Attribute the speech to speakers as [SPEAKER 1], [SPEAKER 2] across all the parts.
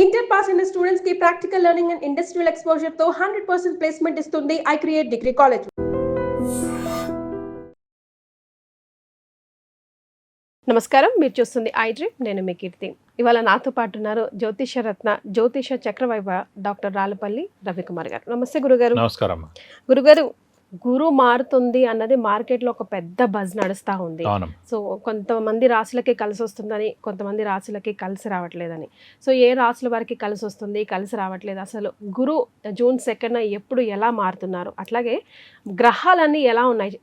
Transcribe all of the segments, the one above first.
[SPEAKER 1] Inter pass అయిన students కి practical learning and industrial exposure తో 100% ప్లేస్మెంట్ ఇస్తుంది ఐ క్రియేట్ డిగ్రీ కాలేజ్. నమస్కారం, మీరు చూస్తుంది ఐ డ్రీమ్. నేను మీ కీర్తి. ఇవాళ నాతో పాటు ఉన్నారు జ్యోతిష రత్న, జ్యోతిష చక్రవైభవ డాక్టర్ రాళ్ళపల్లి రవికుమార్ గారు. నమస్తే గురుగారు.
[SPEAKER 2] నమస్కారం.
[SPEAKER 1] గురుగారు, గురు మారుతుంది అన్నది మార్కెట్లో ఒక పెద్ద బజ్ నడుస్తూ ఉంది. సో కొంతమంది రాశులకి కలిసి వస్తుందని, కొంతమంది రాశులకి కలిసి రావట్లేదని. సో ఏ రాశుల వారికి కలిసి వస్తుంది, కలిసి రావట్లేదు, అసలు గురు జూన్ 2న ఎప్పుడు ఎలా మారుతున్నారు, అట్లాగే గ్రహాలన్నీ ఎలా ఉన్నాయి,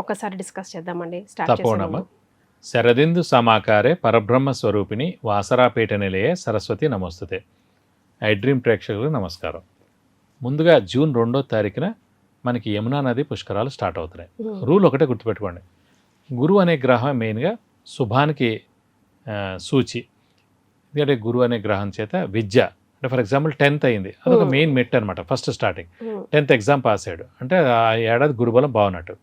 [SPEAKER 1] ఒకసారి డిస్కస్ చేద్దామండి. స్టార్ట్ చేద్దాం.
[SPEAKER 2] శరదిందు సమాకారే పరబ్రహ్మ స్వరూపిణి వాసరాపేట నిలయే సరస్వతి నమస్తుతే. ఐ డ్రీమ్ ప్రేక్షకులకు నమస్కారం. ముందుగా జూన్ 2వ తారీఖున మనకి యమునా నది పుష్కరాలు స్టార్ట్ అవుతున్నాయి. రూల్ ఒకటే గుర్తుపెట్టుకోండి, గురువు అనే గ్రహం మెయిన్గా శుభానికి సూచి. ఎందుకంటే గురువు అనే గ్రహం చేత విద్య, అంటే ఫర్ ఎగ్జాంపుల్ 10th అయింది, అదొక మెయిన్ మెట్ అనమాట. First starting 10th exam pass అయ్యాడు అంటే ఆ ఏడాది గురుబలం బాగున్నట్టు.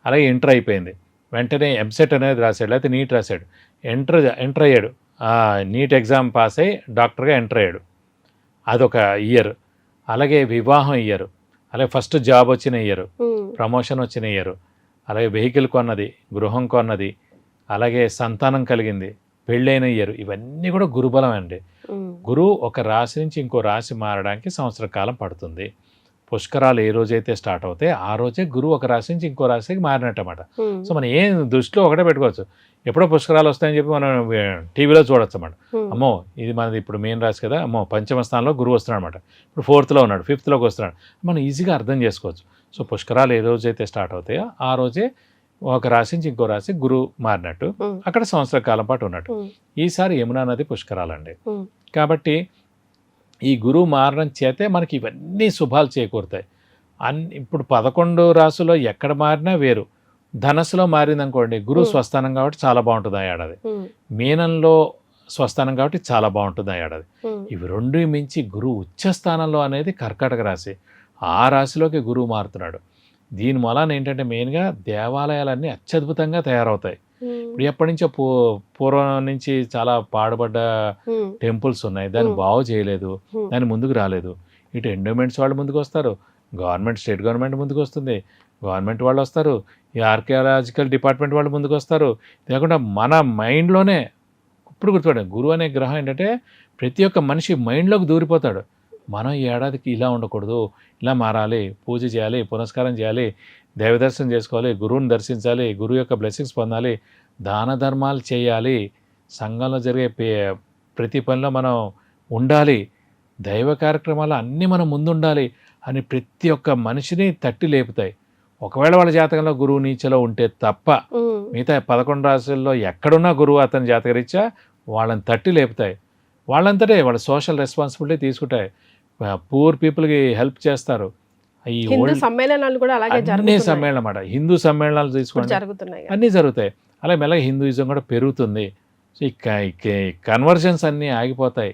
[SPEAKER 2] అలాగే ఎంటర్ అయిపోయింది, వెంటనే ఎంసెట్ అనేది రాశాడు, లేకపోతే నీట్ రాశాడు, ఎంటర్ అయ్యాడు, నీట్ ఎగ్జామ్ పాస్ అయ్యి డాక్టర్గా ఎంటర్ అయ్యాడు, అదొక ఇయర్. అలాగే వివాహం ఇయ్యరు, అలాగే ఫస్ట్ జాబ్ వచ్చిన ఇయ్యరు, ప్రమోషన్ వచ్చిన ఇయ్యరు, అలాగే వెహికల్ కొన్నది, గృహం కొన్నది, అలాగే సంతానం కలిగింది, పెళ్ళైన ఇయ్యరు. ఇవన్నీ కూడా గురుబలం అండి. గురువు ఒక రాశి నుంచి ఇంకో రాశి మారడానికి సంవత్సర కాలం పడుతుంది. పుష్కరాలు ఏ రోజైతే స్టార్ట్ అవుతాయి ఆ రోజే గురువు ఒక రాశి నుంచి ఇంకో రాశికి మారినట్టమాట. సో మనం ఏం దృష్టిలో ఒకటే పెట్టుకోవచ్చు, ఎప్పుడో పుష్కరాలు వస్తాయని చెప్పి మనం టీవీలో చూడొచ్చు అన్నమాట. అమ్మో ఇది మనది ఇప్పుడు మెయిన్ రాశి కదా, అమ్మో పంచమ స్థానంలో గురువు వస్తున్నాడు అనమాట, ఇప్పుడు 4th ఉన్నాడు, 5th వస్తున్నాడు, మనం ఈజీగా అర్థం చేసుకోవచ్చు. సో పుష్కరాలు ఏ రోజైతే స్టార్ట్ అవుతాయో ఆ రోజే ఒక రాశి నుంచి ఇంకో రాశి గురువు మారినట్టు, అక్కడ సంవత్సర కాలం పాటు ఉన్నట్టు. ఈసారి యమునా నది పుష్కరాలండి. కాబట్టి ఈ గురువు మారడం చేతే మనకి ఇవన్నీ శుభాలు చేకూరుతాయి. ఇప్పుడు 11 రాశుల్లో ఎక్కడ మారినా వేరు. ధనస్సులో మారిందనుకోండి, గురువు స్వస్థానం కాబట్టి చాలా బాగుంటుంది ఆ ఏడాది. మీనంలో స్వస్థానం కాబట్టి చాలా బాగుంటుంది ఆ ఏడాది. ఇవి రెండు మించి గురువు ఉచ్చస్థానంలో అనేది కర్కాటక రాశి, ఆ రాశిలోకి గురువు మారుతున్నాడు. దీని మూలాన ఏంటంటే మెయిన్గా దేవాలయాలన్నీ అత్యద్భుతంగా తయారవుతాయి. ఇప్పుడు ఎప్పటి నుంచో పూర్వం నుంచి చాలా పాడుపడ్డ టెంపుల్స్ ఉన్నాయి, దాన్ని బాగు చేయలేదు, దాన్ని ముందుకు రాలేదు. ఇటు ఎండోమెంట్స్ వాళ్ళు ముందుకు వస్తారు, గవర్నమెంట్ స్టేట్ గవర్నమెంట్ ముందుకు వస్తుంది, గవర్నమెంట్ వాళ్ళు వస్తారు, ఈ ఆర్కియాలజికల్ డిపార్ట్మెంట్ వాళ్ళు ముందుకు వస్తారు. లేకుండా మన మైండ్లోనే ఇప్పుడు గుర్తుపడండి, గురువు అనే గ్రహం ఏంటంటే ప్రతి ఒక్క మనిషి మైండ్లోకి దూరిపోతాడు. మనం ఈ ఏడాదికి ఇలా ఉండకూడదు, ఇలా మారాలి, పూజ చేయాలి, పునస్కారం చేయాలి, దైవదర్శనం చేసుకోవాలి, గురువుని దర్శించాలి, గురువు యొక్క బ్లెస్సింగ్స్ పొందాలి, దాన ధర్మాలు చేయాలి, సంఘంలో జరిగే ప్రతి పనిలో మనం ఉండాలి, దైవ కార్యక్రమాలు అన్నీ మనం ముందుండాలి అని ప్రతి ఒక్క మనిషిని తట్టి లేపుతాయి. ఒకవేళ వాళ్ళ జాతకంలో గురువు నీచలో ఉంటే తప్ప మిగతా 11 రాశుల్లో ఎక్కడున్నా గురువు అతని జాతకరీత్యా వాళ్ళని తట్టి లేపుతాయి. వాళ్ళంతటే వాళ్ళ సోషల్ రెస్పాన్సిబిలిటీ తీసుకుంటాయి, పూర్ పీపుల్కి హెల్ప్ చేస్తారు. ఈ
[SPEAKER 1] సమ్మేళనాలు కూడా అలాగే
[SPEAKER 2] అన్ని సమ్మేళనం అన్నమాట, హిందూ సమ్మేళనాలు తీసుకోండి, అన్నీ జరుగుతాయి. అలాగే మెల్లగా హిందూయిజం కూడా పెరుగుతుంది. సో ఈ కన్వర్జన్స్ అన్నీ ఆగిపోతాయి,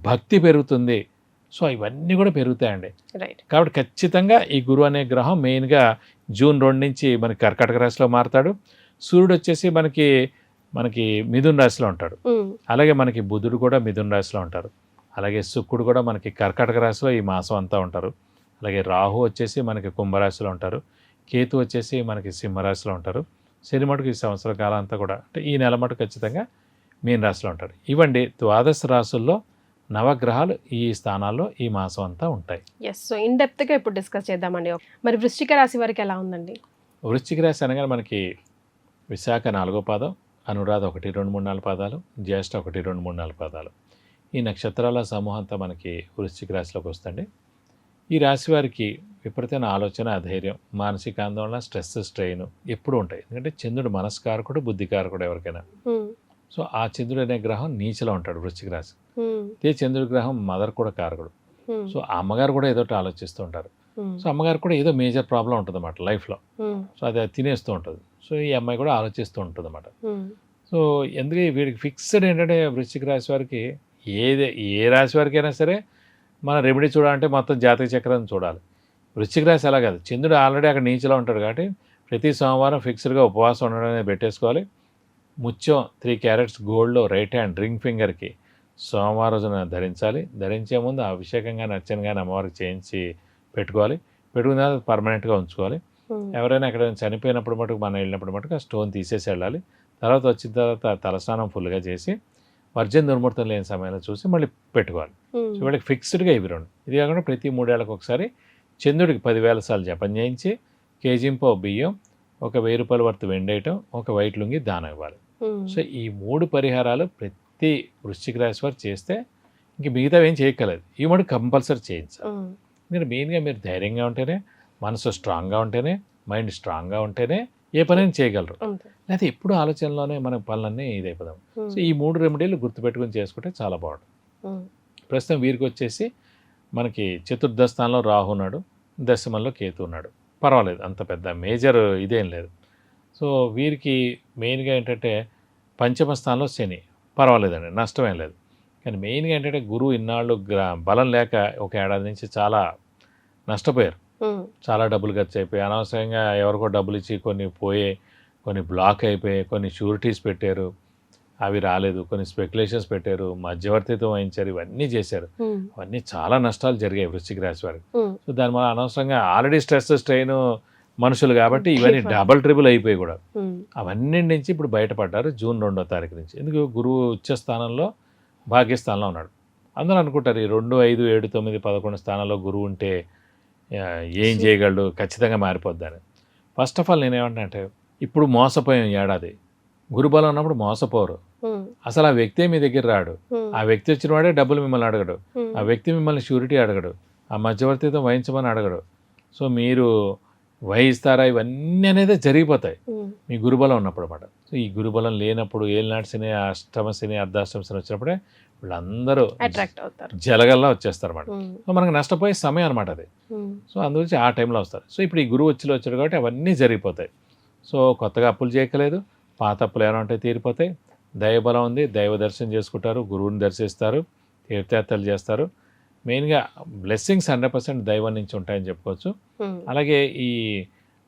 [SPEAKER 2] భక్తి పెరుగుతుంది. సో ఇవన్నీ కూడా పెరుగుతాయండి. కాబట్టి ఖచ్చితంగా ఈ గురువు అనే గ్రహం మెయిన్గా జూన్ 2 నుంచి మనకి కర్కాటక రాశిలో మారుతాడు. సూర్యుడు వచ్చేసి మనకి మిథున రాశిలో ఉంటాడు. అలాగే మనకి బుధుడు కూడా మిథున రాశిలో ఉంటారు. అలాగే శుక్రుడు కూడా మనకి కర్కాటక రాశిలో ఈ మాసం అంతా ఉంటారు. అలాగే రాహు వచ్చేసి మనకి కుంభరాశిలో ఉంటారు. కేతు వచ్చేసి మనకి సింహరాశిలో ఉంటారు. శని మటుకు ఈ సంవత్సర కాలం అంతా కూడా, అంటే ఈ నెల మటుకు ఖచ్చితంగా మీన రాశిలో ఉంటారు. ఇవండి 12 రాశుల్లో నవగ్రహాలు ఈ స్థానాల్లో ఈ మాసం అంతా ఉంటాయి.
[SPEAKER 1] సో ఇన్ డెప్త్గా ఇప్పుడు డిస్కస్ చేద్దామండి. మరి వృశ్చిక రాశి వారికి ఎలా ఉందండి?
[SPEAKER 2] వృశ్చిక రాశి అనగానే మనకి విశాఖ 4వ పాదం, అనురాధ 1, 2, 3, 4 పాదాలు, జ్యేష్ఠ 1, 2, 3, 4 పాదాలు, ఈ నక్షత్రాల సమూహం అంతా మనకి వృశ్చిక రాశిలోకి వస్తుంది. ఈ రాశి వారికి విపరీతమైన ఆలోచన, అధైర్యం, మానసిక ఆందోళన, స్ట్రెస్, స్ట్రెయిన్ ఎప్పుడు ఉంటాయి. ఎందుకంటే చంద్రుడు మనస్కారకుడు, బుద్ధికారకుడు ఎవరికైనా. సో ఆ చంద్రుడు అనే గ్రహం నీచలో ఉంటాడు వృశ్చిక రాశి. ఇదే చంద్రుడి గ్రహం మదర్ కూడా కారకుడు. సో అమ్మగారు కూడా ఏదో ఆలోచిస్తూ ఉంటారు. సో అమ్మగారు కూడా ఏదో మేజర్ ప్రాబ్లం ఉంటుంది అన్నమాట లైఫ్లో. సో అది తినేస్తూ ఉంటుంది. సో ఈ అమ్మాయి కూడా ఆలోచిస్తూ ఉంటుంది అన్నమాట. సో ఎందుకంటే వీడికి ఫిక్స్డ్ ఏంటంటే వృశ్చిక రాశి వారికి ఏ రాశి వారికైనా సరే మన రెమెడీ చూడాలంటే మొత్తం జాతక చక్రాన్ని చూడాలి. వృశ్చిక రాశి అలా కాదు, చంద్రుడు ఆల్రెడీ అక్కడ నీచలో ఉంటాడు కాబట్టి ప్రతి సోమవారం ఫిక్స్డ్గా ఉపవాసం ఉండడం అనేది పెట్టేసుకోవాలి. ముత్యం 3 క్యారెట్స్ గోల్డ్లో రైట్ హ్యాండ్ రింగ్ ఫింగర్కి సోమవారం రోజున ధరించాలి. ధరించే ముందు అభిషేకం కానీ అర్చన కానీ అమ్మవారికి చేయించి పెట్టుకోవాలి. పెట్టుకున్న తర్వాత పర్మనెంట్గా ఉంచుకోవాలి. ఎవరైనా ఎక్కడ చనిపోయినప్పుడు మటుకు మనం వెళ్ళినప్పుడు మటుకు ఆ స్టోన్ తీసేసి వెళ్ళాలి. తర్వాత వచ్చిన తర్వాత తలస్నానం ఫుల్గా చేసి వర్జన దుర్ముహూర్తం లేని సమయంలో చూసి మళ్ళీ పెట్టుకోవాలి. సో వీళ్ళకి ఫిక్స్డ్గా ఇవి రెండు. ఇది కాకుండా ప్రతి 3 ఏళ్ళకి ఒకసారి చంద్రుడికి 10,000 సార్లు జపం చేయించి కేజీంపో బియ్యం, ఒక 1000 రూపాయల వర్త్ వెండేయటం, ఒక వైట్ లుంగి దానం ఇవ్వాలి. సో ఈ 3 పరిహారాలు ప్రతి వృశ్చిక రాశి వారు చేస్తే ఇంక మిగతా ఏం చేయక్కర్లేదు. ఈ 3 కంపల్సరీ చేయించాలి. మీరు మెయిన్గా మీరు ధైర్యంగా ఉంటేనే, మనసు స్ట్రాంగ్గా ఉంటేనే, మైండ్ స్ట్రాంగ్గా ఉంటేనే ఏ పనైనా చేయగలరు. లేకపోతే ఎప్పుడు ఆలోచనలోనే మన పనులన్నీ ఇదైపోదాం. సో ఈ 3 రెమెడీలు గుర్తుపెట్టుకుని చేసుకుంటే చాలా బాగుంటుంది. ప్రస్తుతం వీరికి వచ్చేసి మనకి చతుర్థ స్థానంలో రాహు ఉన్నాడు, దశమంలో కేతు ఉన్నాడు. పర్వాలేదు, అంత పెద్ద మేజర్ ఇదేం లేదు. సో వీరికి మెయిన్గా ఏంటంటే పంచమ స్థానంలో శని, పర్వాలేదండి, నష్టమేం లేదు. కానీ మెయిన్గా ఏంటంటే గురువు ఇన్నాళ్ళు బలం లేక ఒక ఏడాది నుంచి చాలా నష్టపోయారు. చాలా డబ్బులు ఖర్చు అయిపోయి, అనవసరంగా ఎవరికో డబ్బులు ఇచ్చి కొన్ని పోయే, కొన్ని బ్లాక్ అయిపోయి, కొన్ని షూరిటీస్ పెట్టారు, అవి రాలేదు, కొన్ని స్పెక్యులేషన్స్ పెట్టారు, మధ్యవర్తిత్వం వహించారు, ఇవన్నీ చేశారు. అవన్నీ చాలా నష్టాలు జరిగాయి వృశ్చిక రాశి వారికి. సో దానివల్ల అనవసరంగా ఆల్రెడీ స్ట్రెస్ స్ట్రెయిన్ మనుషులు కాబట్టి ఇవన్నీ డబల్ ట్రిబుల్ అయిపోయి కూడా అవన్నీ నుంచి ఇప్పుడు బయటపడ్డారు జూన్ 2వ తారీఖు నుంచి. ఎందుకు గురువు ఉచ్చ స్థానంలో భాగ్యస్థానంలో ఉన్నాడు. అందరూ అనుకుంటారు ఈ 2, 5, 7, 9, 11 స్థానాల్లో గురువు ఉంటే ఏం చేయగలడు, ఖచ్చితంగా మారిపోద్దని. ఫస్ట్ ఆఫ్ ఆల్ నేనేమంటే ఇప్పుడు మోసపోయాం ఏడాది. గురుబలం ఉన్నప్పుడు మోసపోరు. అసలు ఆ వ్యక్తే మీ దగ్గర రాడు. ఆ వ్యక్తి వచ్చిన వాడే డబ్బులు మిమ్మల్ని అడగడు. ఆ వ్యక్తి మిమ్మల్ని షూరిటీ అడగడు. ఆ మధ్యవర్తిత్వం వహించమని అడగడు. సో మీరు వహిస్తారా, ఇవన్నీ అనేది జరిగిపోతాయి మీ గురుబలం ఉన్నప్పుడు అన్నమాట. సో ఈ గురుబలం లేనప్పుడు ఏలినాటి శని, అష్టమ శని, అర్ధాష్టమ శని వచ్చినప్పుడే వీళ్ళందరూ
[SPEAKER 1] అట్రాక్ట్ అవుతారు,
[SPEAKER 2] జలగల్లా వచ్చేస్తారు అన్నమాట. సో మనకు నష్టపోయే సమయం అనమాట అది. సో అందుగురించి ఆ టైంలో వస్తారు. సో ఇప్పుడు ఈ గురువు వచ్చాడు కాబట్టి అవన్నీ జరిగిపోతాయి. సో కొత్తగా అప్పులు చేయక్కలేదు, పాత అప్పులు ఏమైనా ఉంటే తీరిపోతాయి. దైవబలం ఉంది, దైవ దర్శనం చేసుకుంటారు, గురువుని దర్శిస్తారు, తీర్థయాత్రలు చేస్తారు. మెయిన్గా బ్లెస్సింగ్స్ 100% దైవం నుంచి ఉంటాయని చెప్పుకోవచ్చు. అలాగే ఈ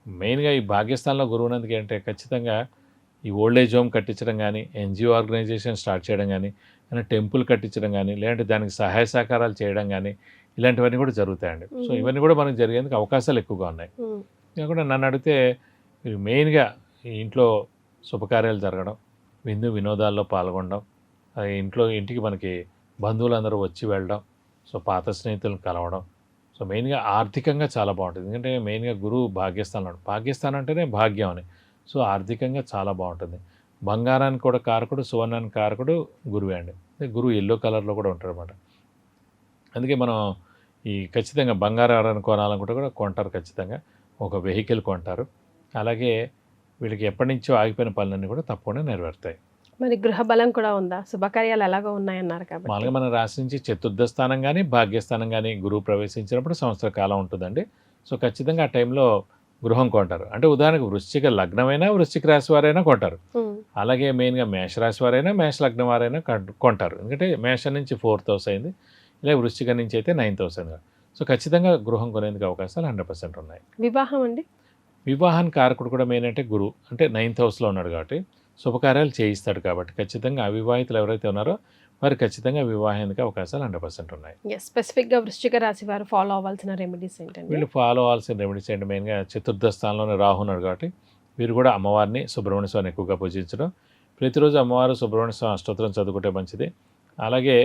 [SPEAKER 2] మెయిన్గా ఈ భాగ్యస్థానంలో గురువునందుకు ఏంటంటే ఖచ్చితంగా ఈ ఓల్డ్ ఏజ్ హోమ్ కట్టించడం కానీ, ఎన్జిఓ ఆర్గనైజేషన్ స్టార్ట్ చేయడం కానీ, టెంపుల్ కట్టించడం కానీ, లేదంటే దానికి సహాయ సహకారాలు చేయడం కానీ, ఇలాంటివన్నీ కూడా జరుగుతాయండి. సో ఇవన్నీ కూడా మనకు జరిగేందుకు అవకాశాలు ఎక్కువగా ఉన్నాయి. కాకుండా నన్ను అడిగితే మీరు మెయిన్గా ఈ ఇంట్లో శుభకార్యాలు జరగడం, విందు వినోదాల్లో పాల్గొనడం, ఇంటికి మనకి బంధువులందరూ వచ్చి వెళ్ళడం, సో పాత స్నేహితులను కలవడం, సో మెయిన్గా ఆర్థికంగా చాలా బాగుంటుంది. ఎందుకంటే మెయిన్గా గురువు భాగ్యస్థానం, భాగ్యస్థానం అంటేనే భాగ్యం అని. సో ఆర్థికంగా చాలా బాగుంటుంది. బంగారానికి కూడా కారకుడు, సువర్ణానికి కారకుడు గురువే అండి. గురువు ఎల్లో కలర్లో కూడా ఉంటారు అన్నమాట. అందుకే మనం ఈ ఖచ్చితంగా బంగారాన్ని కొనాలనుకుంటే కూడా కొంటారు, ఖచ్చితంగా ఒక వెహికల్ కొంటారు. అలాగే వీళ్ళకి ఎప్పటి నుంచో ఆగిపోయిన పనులన్నీ కూడా తప్పకుండా నెరవేరుతాయి.
[SPEAKER 1] మరి గృహ బలం కూడా ఉందా? శుభకార్యాలు ఎలాగో ఉన్నాయన్నారు కాబట్టి
[SPEAKER 2] మామూలుగా మన రాశి నుంచి చతుర్థ స్థానం కానీ భాగ్యస్థానం కానీ గురువు ప్రవేశించినప్పుడు సంవత్సర కాలం ఉంటుందండి. సో ఖచ్చితంగా ఆ టైంలో గృహం కొంటారు. అంటే ఉదాహరణకు వృశ్చిక లగ్నమైనా వృశ్చిక రాశి వారైనా కొంటారు. అలాగే మెయిన్గా మేషరాశి వారైనా మేష లగ్నం వారైనా కొంటారు. ఎందుకంటే మేషం నుంచి 4th హౌస్ అయింది, ఇలా వృశ్చిక నుంచి అయితే 9th హౌస్ అయింది. సో ఖచ్చితంగా గృహం కొనేందుకు అవకాశాలు 100% ఉన్నాయి.
[SPEAKER 1] వివాహం అండి?
[SPEAKER 2] వివాహానికి కారకుడు కూడా మెయిన్ అంటే గురువు, అంటే 9th హౌస్లో ఉన్నాడు కాబట్టి శుభకార్యాలు చేయిస్తాడు. కాబట్టి ఖచ్చితంగా అవివాహితులు ఎవరైతే ఉన్నారో వారు ఖచ్చితంగా వివాహానికి అవకాశాలు 100% ఉన్నాయి.
[SPEAKER 1] స్పెసిఫిక్గా వృశ్చిక రాశి వారు ఫాలో అవ్వాల్సిన రెమెడీస్ ఏంటంటే
[SPEAKER 2] వీళ్ళు ఫాలో అవ్వాల్సిన రెమెడీస్ ఏంటి? మెయిన్గా చతుర్థ స్థానంలోనే రాహు ఉన్నాడు కాబట్టి వీరు కూడా అమ్మవారిని, సుబ్రహ్మణ్య స్వామిని ఎక్కువగా పూజించడం, ప్రతిరోజు అమ్మవారు సుబ్రహ్మణ్య స్వామి అష్టోత్తరం చదువుకుంటే మంచిది. అలాగే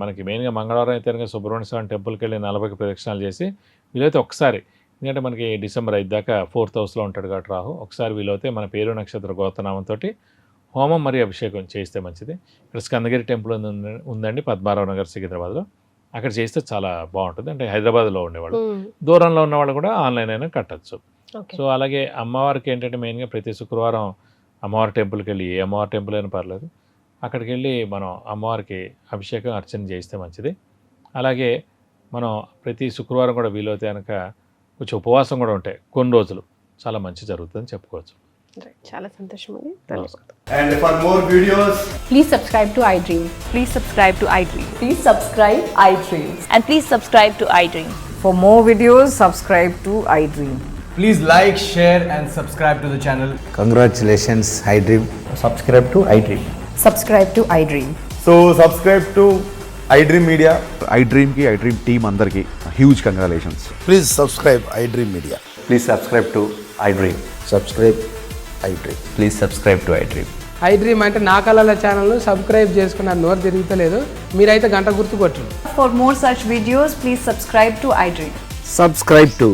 [SPEAKER 2] మనకి మెయిన్గా మంగళవారం అయితే కనుక సుబ్రహ్మణ్య స్వామి టెంపుల్కి వెళ్ళి 40 ప్రదక్షిణాలు చేసి వీలైతే ఒకసారి, ఎందుకంటే మనకి డిసెంబర్ 5 దాకా 4th హౌస్లో ఉంటాడు కాబట్టి రాహు, ఒకసారి వీలైతే మన పేరు నక్షత్ర గోత్రనామంతో హోమం మరియు అభిషేకం చేస్తే మంచిది. ఇక్కడ స్కందగిరి టెంపుల్ ఉందండి పద్మారావు నగర్ సికింద్రాబాద్లో, అక్కడ చేస్తే చాలా బాగుంటుంది. అంటే హైదరాబాద్లో ఉండేవాళ్ళు, దూరంలో ఉన్నవాళ్ళు కూడా ఆన్లైన్ అయినా కట్టచ్చు. సో అలాగే అమ్మవారికి ఏంటంటే మెయిన్గా ప్రతి శుక్రవారం అమ్మవారి టెంపుల్కి వెళ్ళి, ఏ అమ్మవారి టెంపుల్ అయినా పర్లేదు, అక్కడికి వెళ్ళి మనం అమ్మవారికి అభిషేకం అర్చన చేస్తే మంచిది. అలాగే మనం ప్రతి శుక్రవారం కూడా వీలైతే కనుక కొంచెం ఉపవాసం కూడా ఉంటాయి కొన్ని రోజులు, చాలా మంచి జరుగుతుందని చెప్పుకోవచ్చు.
[SPEAKER 1] చాలా సంతోషం అండి.
[SPEAKER 3] And for more videos,
[SPEAKER 4] please subscribe to iDream.
[SPEAKER 5] Please subscribe to iDream.
[SPEAKER 4] Please subscribe iDream.
[SPEAKER 5] And please subscribe to iDream.
[SPEAKER 6] For more videos, subscribe to iDream.
[SPEAKER 3] please like, share and subscribe to the channel.
[SPEAKER 7] Congratulations, iDream.
[SPEAKER 8] Subscribe to iDream.
[SPEAKER 4] Subscribe to iDream.
[SPEAKER 3] So subscribe to iDream Media.
[SPEAKER 7] iDream team అందరికి huge congratulations.
[SPEAKER 8] Please subscribe iDream Media.
[SPEAKER 3] Please subscribe to iDream.
[SPEAKER 8] Subscribe iDream.
[SPEAKER 3] Please subscribe to iDream.
[SPEAKER 9] iDream అంటే నా కళల ఛానల్ను subscribe చేసుకున్న నోరు తిరుగుతలేదు, మీరైతే గంట గుర్తు కొట్టండి.
[SPEAKER 4] For more such videos, please subscribe to iDream.
[SPEAKER 10] Subscribe to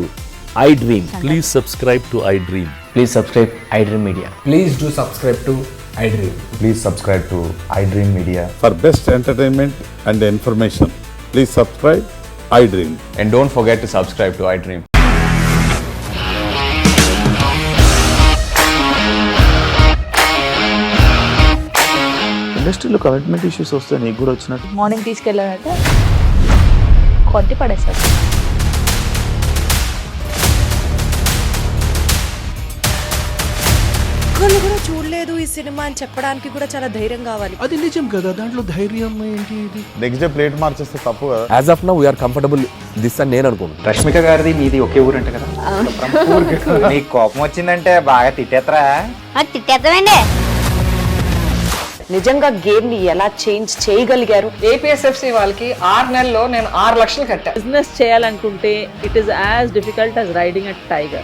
[SPEAKER 10] iDream. Please subscribe to iDream.
[SPEAKER 3] Please subscribe iDream Media.
[SPEAKER 9] Please do subscribe to iDream.
[SPEAKER 3] Please subscribe to iDream Media.
[SPEAKER 8] For best entertainment and information, please subscribe iDream.
[SPEAKER 3] And don't forget to subscribe to iDream.
[SPEAKER 10] ఇండస్ట్రీలో commitment issues వస్తే నీకు కూడా వచ్చినట్టు.
[SPEAKER 5] Morning తీసుకెళ్ళారంటే కొట్టి పడేస్తారు.
[SPEAKER 11] ఒక్కళ్ళు కూడా చూడలేదు ఈ సినిమా అని చెప్పడానికి కూడా చాలా ధైర్యం కావాలి.
[SPEAKER 10] అది నిజం కదా, దాంట్లో ధైర్యం ఏంటి? ఇది
[SPEAKER 3] నెక్స్ట్ డే ప్లేట్ మార్చేస్తే తప్పు కదా.
[SPEAKER 10] As of now we are comfortable this అని నేను అనుకుంటున్నాను.
[SPEAKER 3] రష్మిక గారిది మీది ఒకే ఊరంట కదా. నీకు కోపం వచ్చిందంటే బాగా తిట్టేత్తరా?
[SPEAKER 5] తిట్టేద్దామండి.
[SPEAKER 11] నిజంగా గేమ్ ని ఎలా చేంజ్ చేయగలిగారు?
[SPEAKER 6] APSFC వాళ్ళకి 6 నెలల్లో నేను 6 లక్షలు కట్టా.
[SPEAKER 5] బిజినెస్ చేయాలనుకుంటే it is as difficult as riding a tiger.